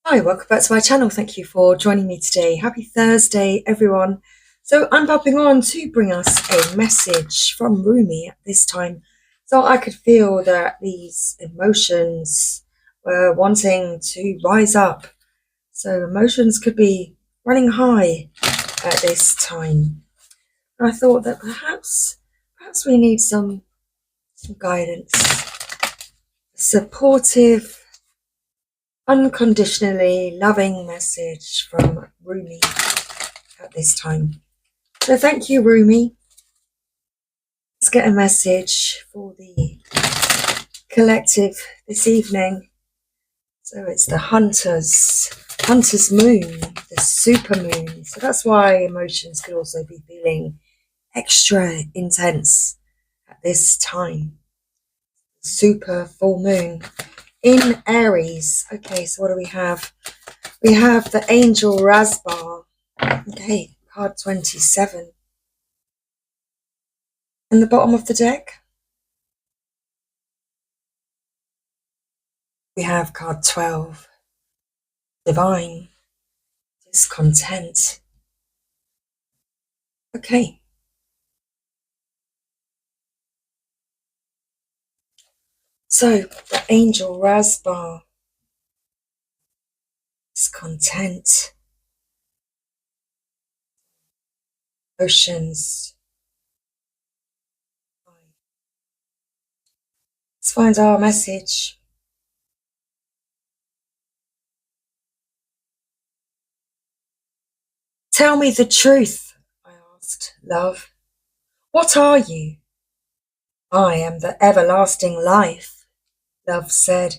Hi, welcome back to my channel. Thank you for joining me today. Happy Thursday, everyone. So I'm popping on to bring us a message from Rumi at this time. So I could feel that these emotions were wanting to rise up. So emotions could be running high at this time. And I thought that perhaps we need some guidance, supportive, unconditionally loving message from Rumi at this time. So thank you, Rumi. Let's get a message for the collective this evening. So it's the Hunter's moon, the super moon. So that's why emotions could also be feeling extra intense at this time. Super full moon in Aries. Okay, so what do we have? We have the Angel Rasbar. Okay, card 27. In the bottom of the deck, we have card 12. Divine. Discontent. Okay. So, the Angel Rasbar. Discontent. Oceans. Let's find our message. Tell me the truth, I asked, love. What are you? I am the everlasting life, love said.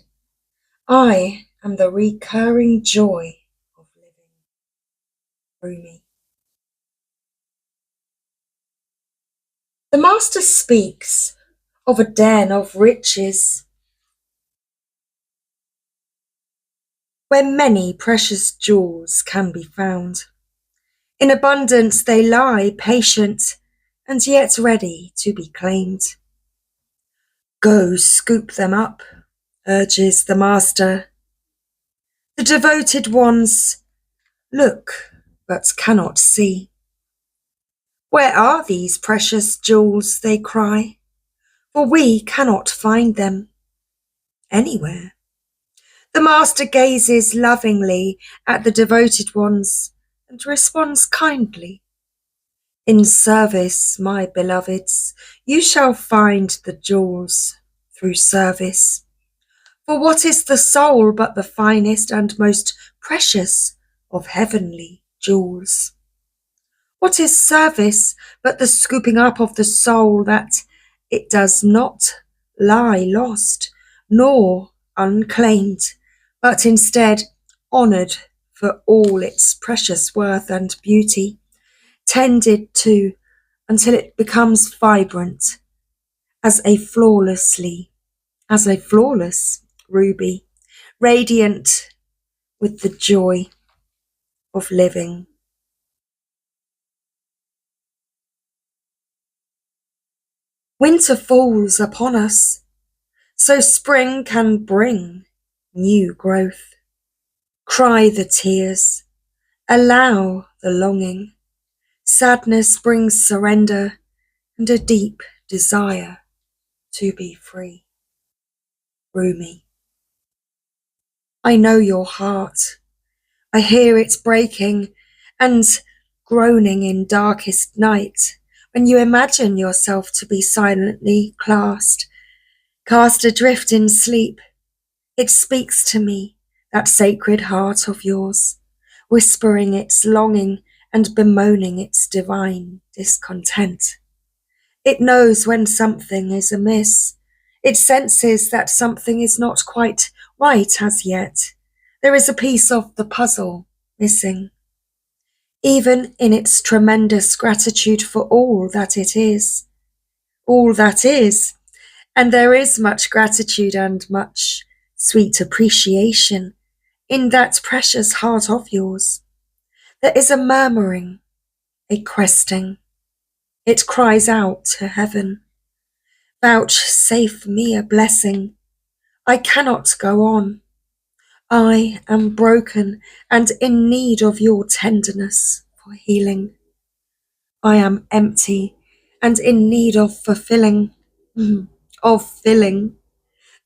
I am the recurring joy of living. Rumi. The Master speaks of a den of riches where many precious jewels can be found. In abundance they lie, patient and yet ready to be claimed. Go scoop them up, urges the Master. The devoted ones look but cannot see. Where are these precious jewels, they cry, for we cannot find them anywhere. The Master gazes lovingly at the devoted ones and responds kindly. In service, my beloveds, you shall find the jewels through service. For what is the soul but the finest and most precious of heavenly jewels? What is service but the scooping up of the soul that it does not lie lost, nor unclaimed, but instead honoured for all its precious worth and beauty, tended to until it becomes vibrant as a flawless ruby, radiant with the joy of living. Winter falls upon us, so spring can bring new growth. Cry the tears, allow the longing. Sadness brings surrender and a deep desire to be free. Rumi. I know your heart. I hear it breaking and groaning in darkest night when you imagine yourself to be silently cast adrift in sleep. It speaks to me, that sacred heart of yours, whispering its longing and bemoaning its divine discontent. It knows when something is amiss. It senses that something is not quite right as yet. There is a piece of the puzzle missing. Even in its tremendous gratitude for all that it is. All that is. And there is much gratitude and much sweet appreciation in that precious heart of yours. There is a murmuring, a questing. It cries out to heaven. Vouchsafe me a blessing. I cannot go on. I am broken and in need of your tenderness for healing. I am empty and in need of fulfilling, of filling,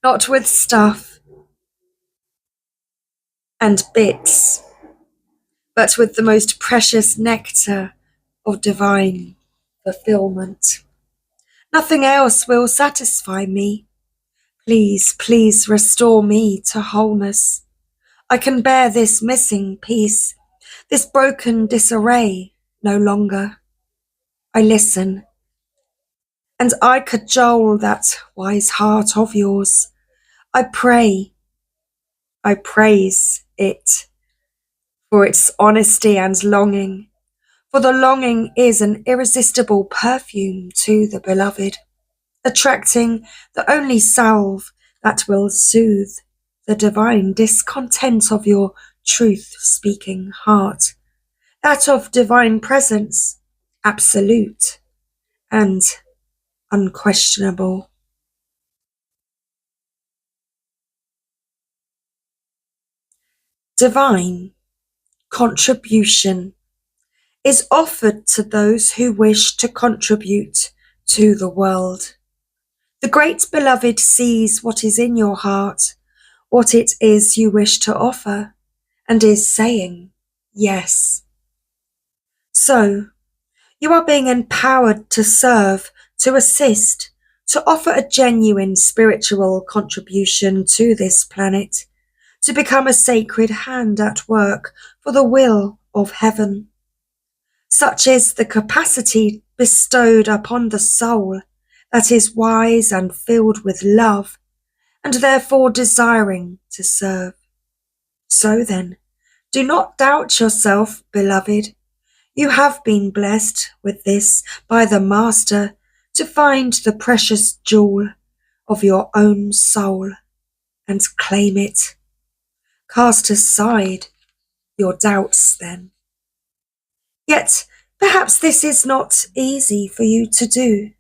not with stuff and bits, but with the most precious nectar of divine fulfillment. Nothing else will satisfy me. Please, please restore me to wholeness. I can bear this missing piece, this broken disarray no longer. I listen, and I cajole that wise heart of yours. I pray, I praise it for its honesty and longing, for the longing is an irresistible perfume to the beloved, attracting the only salve that will soothe the divine discontent of your truth-speaking heart, that of divine presence, absolute and unquestionable. Divine contribution is offered to those who wish to contribute to the world. The great beloved sees what is in your heart, what it is you wish to offer, and is saying, yes. So, you are being empowered to serve, to assist, to offer a genuine spiritual contribution to this planet, to become a sacred hand at work for the will of heaven. Such is the capacity bestowed upon the soul that is wise and filled with love, and therefore desiring to serve. So then, do not doubt yourself, beloved. You have been blessed with this by the Master to find the precious jewel of your own soul and claim it. Cast aside your doubts then. Yet, perhaps this is not easy for you to do.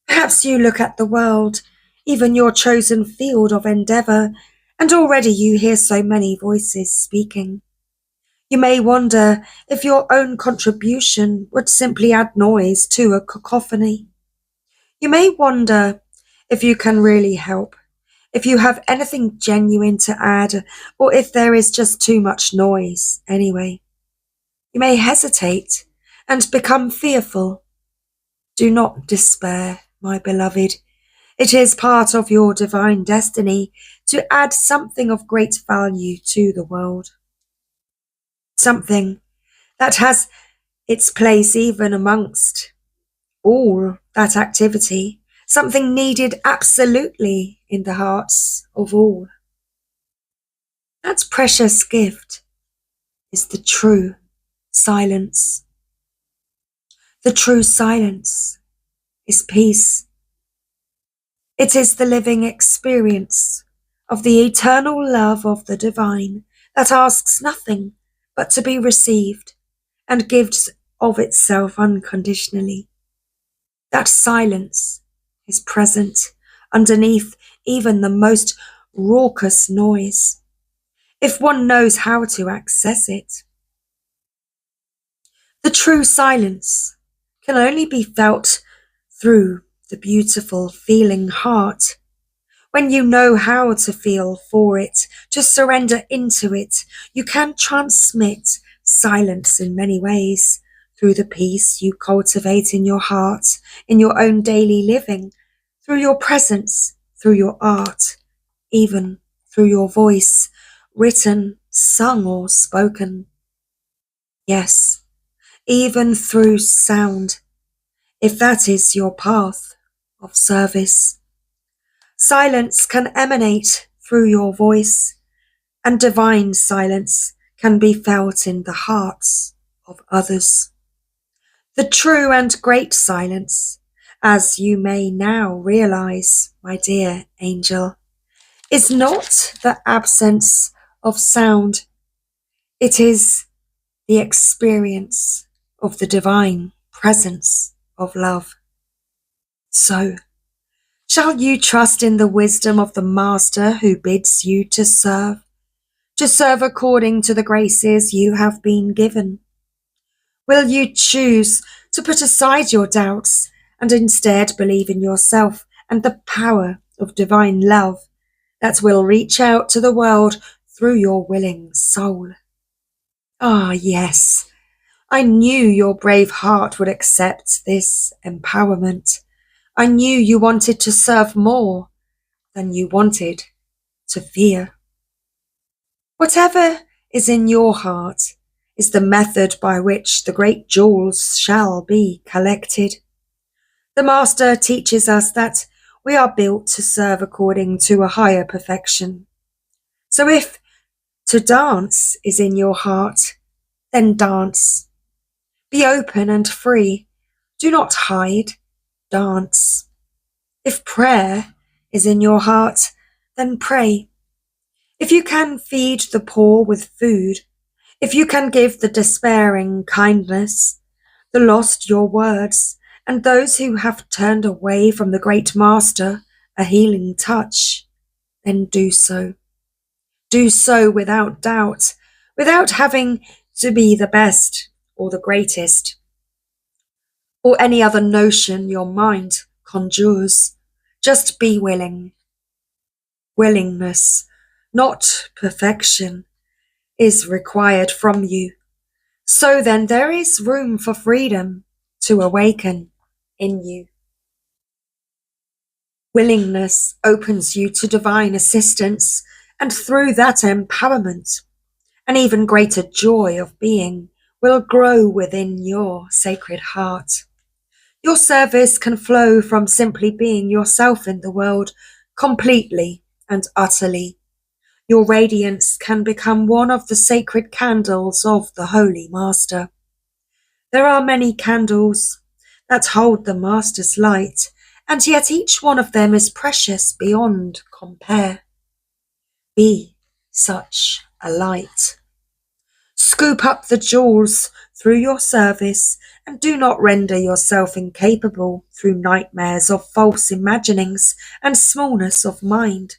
Perhaps you look at the world, even your chosen field of endeavour, and already you hear so many voices speaking. You may wonder if your own contribution would simply add noise to a cacophony. You may wonder if you can really help, if you have anything genuine to add, or if there is just too much noise anyway. You may hesitate and become fearful. Do not despair, my beloved. It is part of your divine destiny to add something of great value to the world. Something that has its place even amongst all that activity, something needed absolutely in the hearts of all. That precious gift is the true silence. The true silence is peace. It is the living experience of the eternal love of the divine that asks nothing but to be received and gives of itself unconditionally. That silence is present underneath even the most raucous noise, if one knows how to access it. The true silence can only be felt through the beautiful feeling heart. When you know how to feel for it, to surrender into it, you can transmit silence in many ways, through the peace you cultivate in your heart, in your own daily living, through your presence, through your art, even through your voice, written, sung or spoken. Yes, even through sound, if that is your path of service. Silence can emanate through your voice, and divine silence can be felt in the hearts of others. The true and great silence, as you may now realize, my dear angel, is not the absence of sound. It is the experience of the divine presence of love. So, shall you trust in the wisdom of the Master who bids you to serve, to serve according to the graces you have been given? Will you choose to put aside your doubts and instead believe in yourself and the power of divine love that will reach out to the world through your willing soul? Ah, yes, I knew your brave heart would accept this empowerment. I knew you wanted to serve more than you wanted to fear. Whatever is in your heart is the method by which the great jewels shall be collected. The Master teaches us that we are built to serve according to a higher perfection. So if to dance is in your heart, then dance. Be open and free. Do not hide. Dance. If prayer is in your heart, then pray. If you can feed the poor with food, if you can give the despairing kindness, the lost your words, and those who have turned away from the great Master a healing touch, then do so. Do so without doubt, without having to be the best or the greatest, or any other notion your mind conjures. Just be willing. Willingness, not perfection, is required from you. So then there is room for freedom to awaken in you. Willingness opens you to divine assistance, and through that empowerment, an even greater joy of being will grow within your sacred heart. Your service can flow from simply being yourself in the world, completely and utterly. Your radiance can become one of the sacred candles of the Holy Master. There are many candles that hold the Master's light, and yet each one of them is precious beyond compare. Be such a light. Scoop up the jewels through your service, and do not render yourself incapable through nightmares of false imaginings and smallness of mind.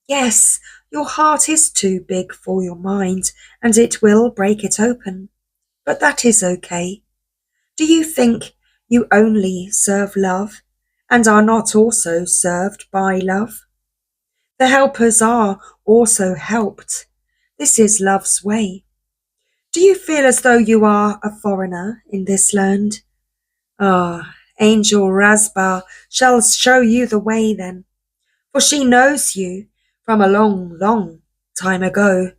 Yes, your heart is too big for your mind, and it will break it open. But that is okay. Do you think you only serve love, and are not also served by love? The helpers are also helped. This is love's way. Do you feel as though you are a foreigner in this land? Ah, Angel Rasbah shall show you the way then, for she knows you from a long, long time ago,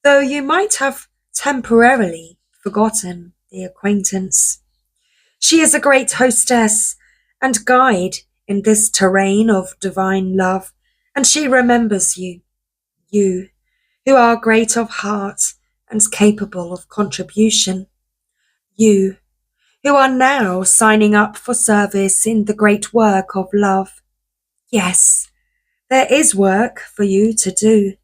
though you might have temporarily forgotten the acquaintance. She is a great hostess and guide in this terrain of divine love, and she remembers you, you who are great of heart and capable of contribution, you who are now signing up for service in the great work of love. Yes, there is work for you to do.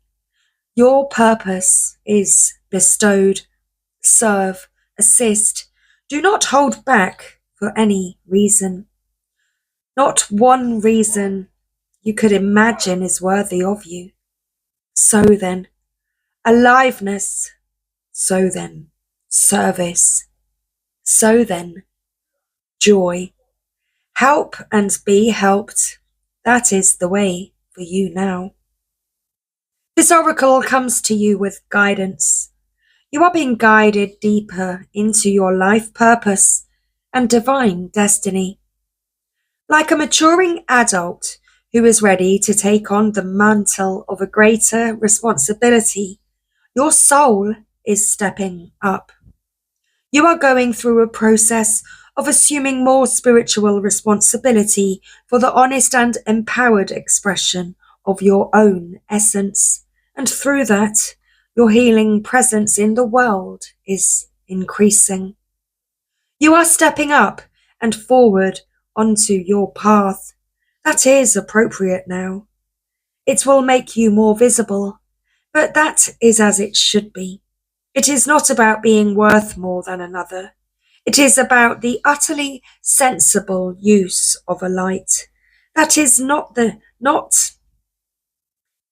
Your purpose is bestowed. Serve, assist. Do not hold back for any reason. Not one reason you could imagine is worthy of you. So then, aliveness. So then, service. So then, joy. Help and be helped. That is the way for you now. This oracle comes to you with guidance. You are being guided deeper into your life purpose and divine destiny. Like a maturing adult who is ready to take on the mantle of a greater responsibility, your soul is stepping up. You are going through a process of assuming more spiritual responsibility for the honest and empowered expression of your own essence, and through that, your healing presence in the world is increasing. You are stepping up and forward onto your path. That is appropriate now. It will make you more visible, but that is as it should be. It is not about being worth more than another. It is about the utterly sensible use of a light. That is not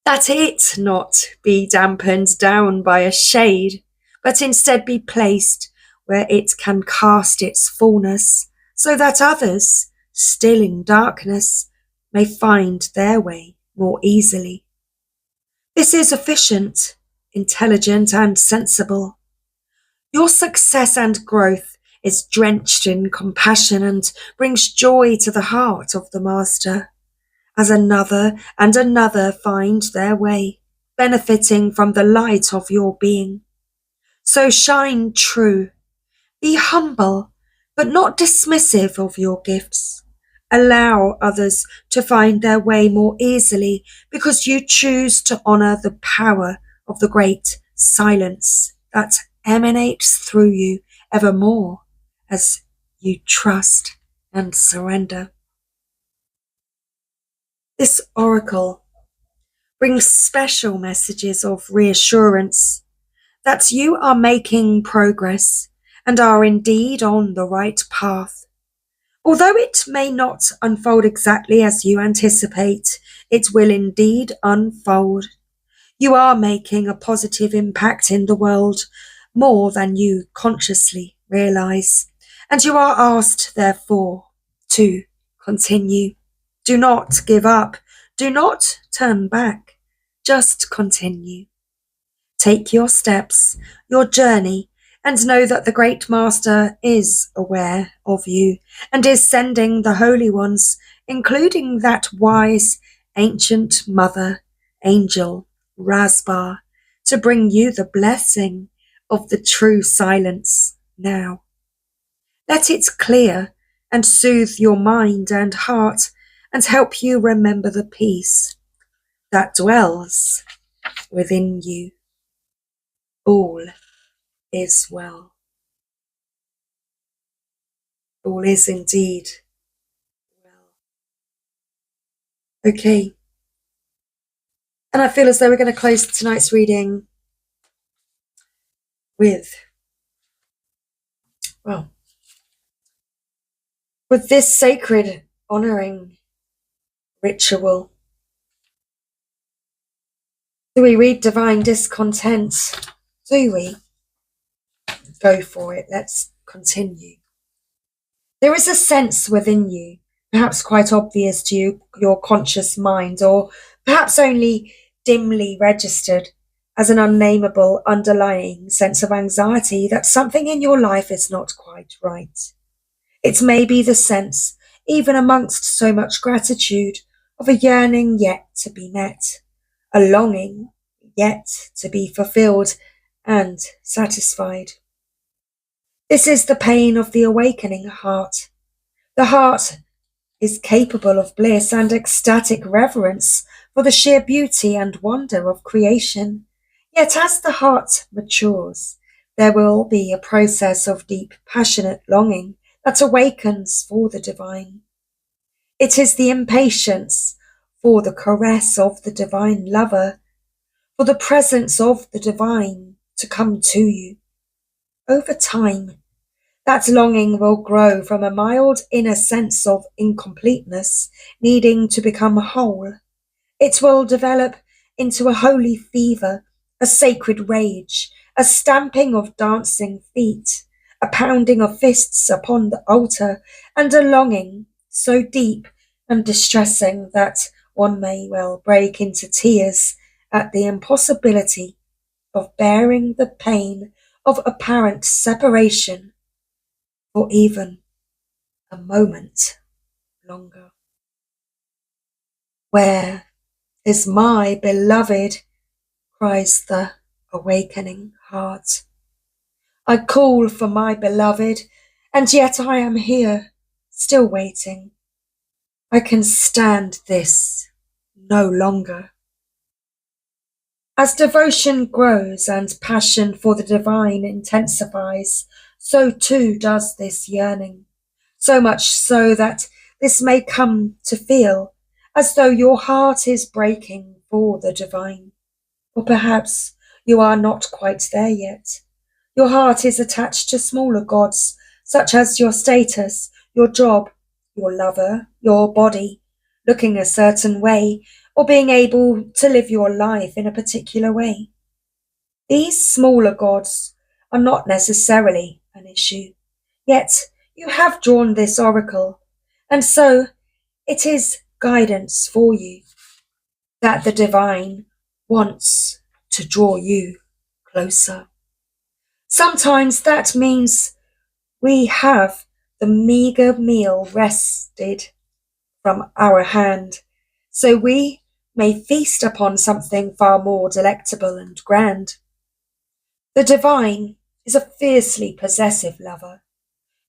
that it not be dampened down by a shade, but instead be placed where it can cast its fullness, so that others, still in darkness, may find their way more easily. This is efficient, intelligent, and sensible. Your success and growth is drenched in compassion and brings joy to the heart of the Master, as another and another find their way, benefiting from the light of your being. So shine true, be humble, but not dismissive of your gifts. Allow others to find their way more easily because you choose to honor the power of the great silence that emanates through you evermore as you trust and surrender. This oracle brings special messages of reassurance that you are making progress and are indeed on the right path. Although it may not unfold exactly as you anticipate, it will indeed unfold. You are making a positive impact in the world, more than you consciously realize, and you are asked, therefore, to continue. Do not give up. Do not turn back. Just continue. Take your steps, your journey, and know that the Great Master is aware of you and is sending the holy ones, including that wise, ancient mother, Angel Rasbar, to bring you the blessing of the true silence now. Let it clear and soothe your mind and heart and help you remember the peace that dwells within you. All is well. All is indeed well. Okay. And I feel as though we're going to close tonight's reading with this sacred honoring ritual. Do we read divine discontent? Do we? Go for it. Let's continue. There is a sense within you, perhaps quite obvious to you, your conscious mind, or perhaps only dimly registered as an unnameable underlying sense of anxiety that something in your life is not quite right. It may be the sense, even amongst so much gratitude, of a yearning yet to be met, a longing yet to be fulfilled and satisfied. This is the pain of the awakening heart. The heart is capable of bliss and ecstatic reverence for the sheer beauty and wonder of creation. Yet as the heart matures, there will be a process of deep, passionate longing that awakens for the divine. It is the impatience for the caress of the divine lover, for the presence of the divine to come to you. Over time, that longing will grow from a mild inner sense of incompleteness, needing to become whole. It will develop into a holy fever, a sacred rage, a stamping of dancing feet, a pounding of fists upon the altar, and a longing so deep and distressing that one may well break into tears at the impossibility of bearing the pain of apparent separation for even a moment longer. Where is my beloved? Cries the awakening heart. I call for my beloved, and yet I am here, still waiting. I can stand this no longer. As devotion grows and passion for the divine intensifies, so too does this yearning, so much so that this may come to feel as though your heart is breaking for the divine. Or perhaps you are not quite there yet. Your heart is attached to smaller gods, such as your status, your job, your lover, your body, looking a certain way, or being able to live your life in a particular way. These smaller gods are not necessarily an issue, yet you have drawn this oracle, and so it is guidance for you that the divine wants to draw you closer. Sometimes that means we have the meagre meal wrested from our hand, so we may feast upon something far more delectable and grand. The divine is a fiercely possessive lover.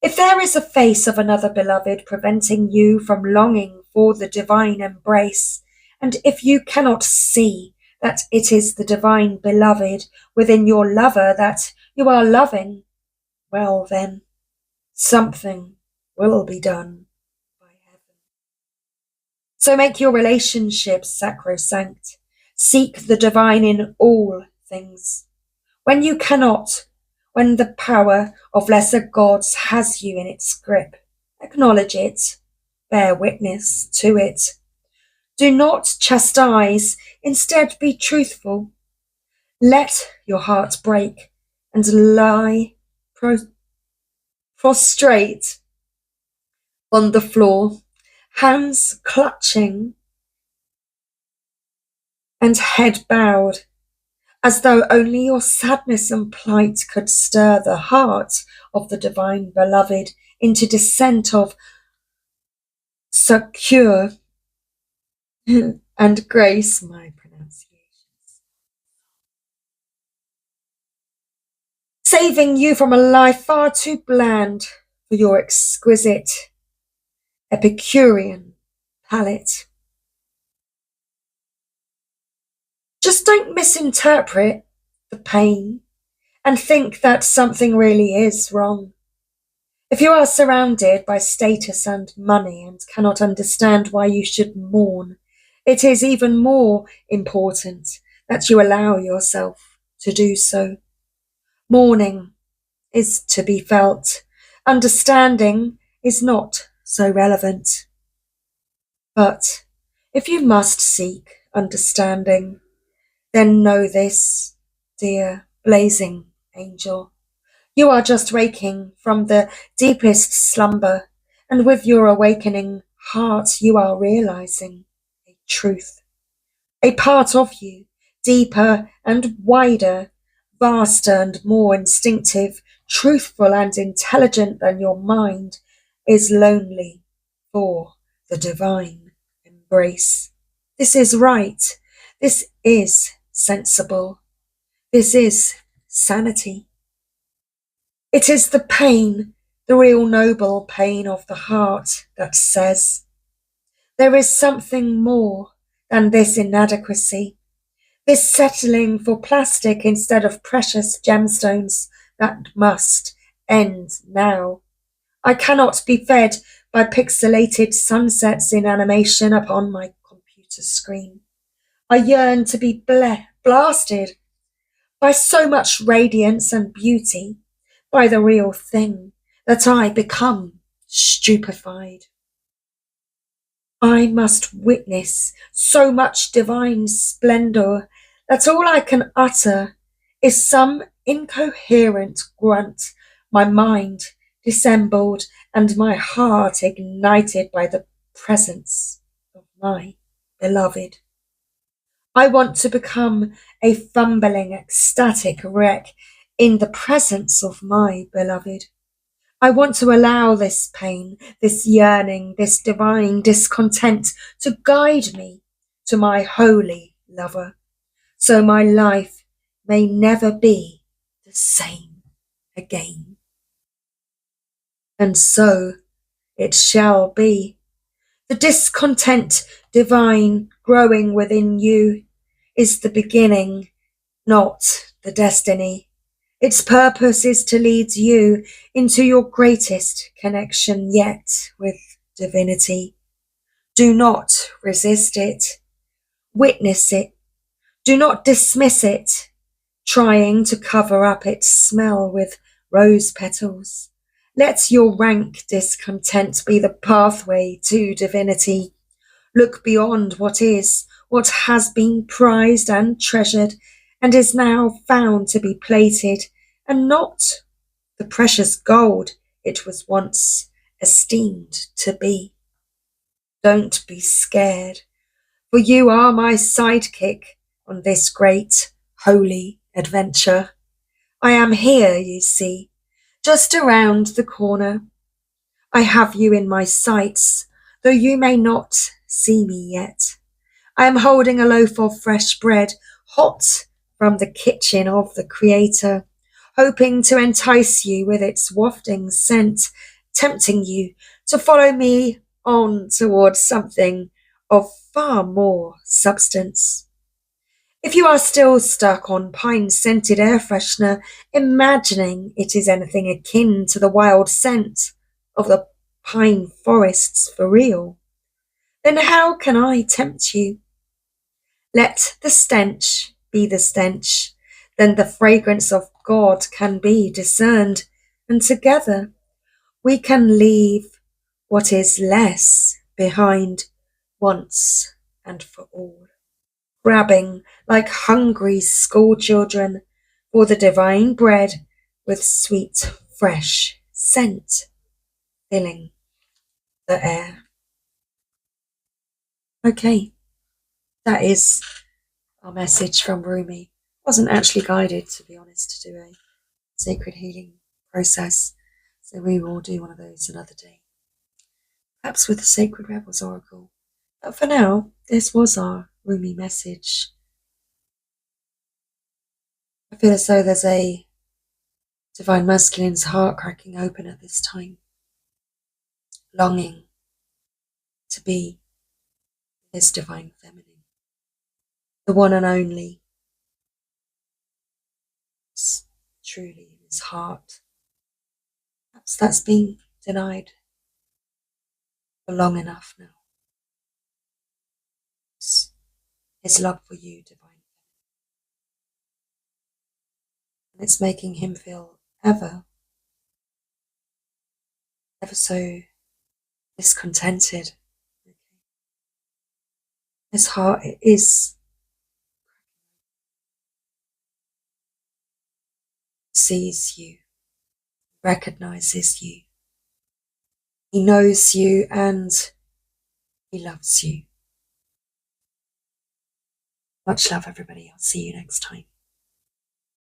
If there is a face of another beloved preventing you from longing for the divine embrace, and if you cannot see that it is the divine beloved within your lover that you are loving, well then, something will be done by heaven. So make your relationships sacrosanct. Seek the divine in all things. When you cannot, when the power of lesser gods has you in its grip, acknowledge it, bear witness to it. Do not chastise, instead be truthful. Let your heart break and lie prostrate on the floor, hands clutching and head bowed, as though only your sadness and plight could stir the heart of the divine beloved into descent of secure and grace my pronunciations, saving you from a life far too bland for your exquisite Epicurean palate. Just don't misinterpret the pain and think that something really is wrong. If you are surrounded by status and money and cannot understand why you should mourn, it is even more important that you allow yourself to do so. Mourning is to be felt. Understanding is not so relevant. But if you must seek understanding, then know this, dear blazing angel. You are just waking from the deepest slumber, and with your awakening heart you are realizing a truth, a part of you, deeper and wider, vaster and more instinctive, truthful and intelligent than your mind, is lonely for the divine embrace. This is right. This is sensible. This is sanity. It is the pain, the real noble pain of the heart that says, there is something more than this inadequacy, this settling for plastic instead of precious gemstones that must end now. I cannot be fed by pixelated sunsets in animation upon my computer screen. I yearn to be blasted by so much radiance and beauty, by the real thing, that I become stupefied. I must witness so much divine splendor that all I can utter is some incoherent grunt, my mind dissembled and my heart ignited by the presence of my beloved. I want to become a fumbling, ecstatic wreck in the presence of my beloved. I want to allow this pain, this yearning, this divine discontent to guide me to my holy lover, so my life may never be the same again. And so it shall be. The discontent divine growing within you is the beginning, not the destiny. Its purpose is to lead you into your greatest connection yet with divinity. Do not resist it. Witness it. Do not dismiss it, trying to cover up its smell with rose petals. Let your rank discontent be the pathway to divinity. Look beyond what is, what has been prized and treasured, and is now found to be plated, and not the precious gold it was once esteemed to be. Don't be scared, for you are my sidekick on this great, holy adventure. I am here, you see, just around the corner. I have you in my sights, though you may not see me yet. I am holding a loaf of fresh bread, hot from the kitchen of the Creator, hoping to entice you with its wafting scent, tempting you to follow me on towards something of far more substance. If you are still stuck on pine-scented air freshener, imagining it is anything akin to the wild scent of the pine forests for real, then how can I tempt you? Let the stench be the stench, then the fragrance of God can be discerned, and together we can leave what is less behind once and for all, grabbing like hungry schoolchildren for the divine bread with sweet, fresh scent filling the air. Okay, that is our message from Rumi. Wasn't actually guided, to be honest, to do a sacred healing process, so we will do one of those another day, perhaps with the Sacred Rebels Oracle. But for now, this was our Rumi message. I feel as though there's a divine masculine's heart cracking open at this time, longing to be his divine feminine, the one and only, truly in his heart. Perhaps that's been denied for long enough now. His love for you, divine, and it's making him feel ever so discontented. His heart sees you, recognizes you, he knows you, and he loves you. Much love, everybody. I'll see you next time.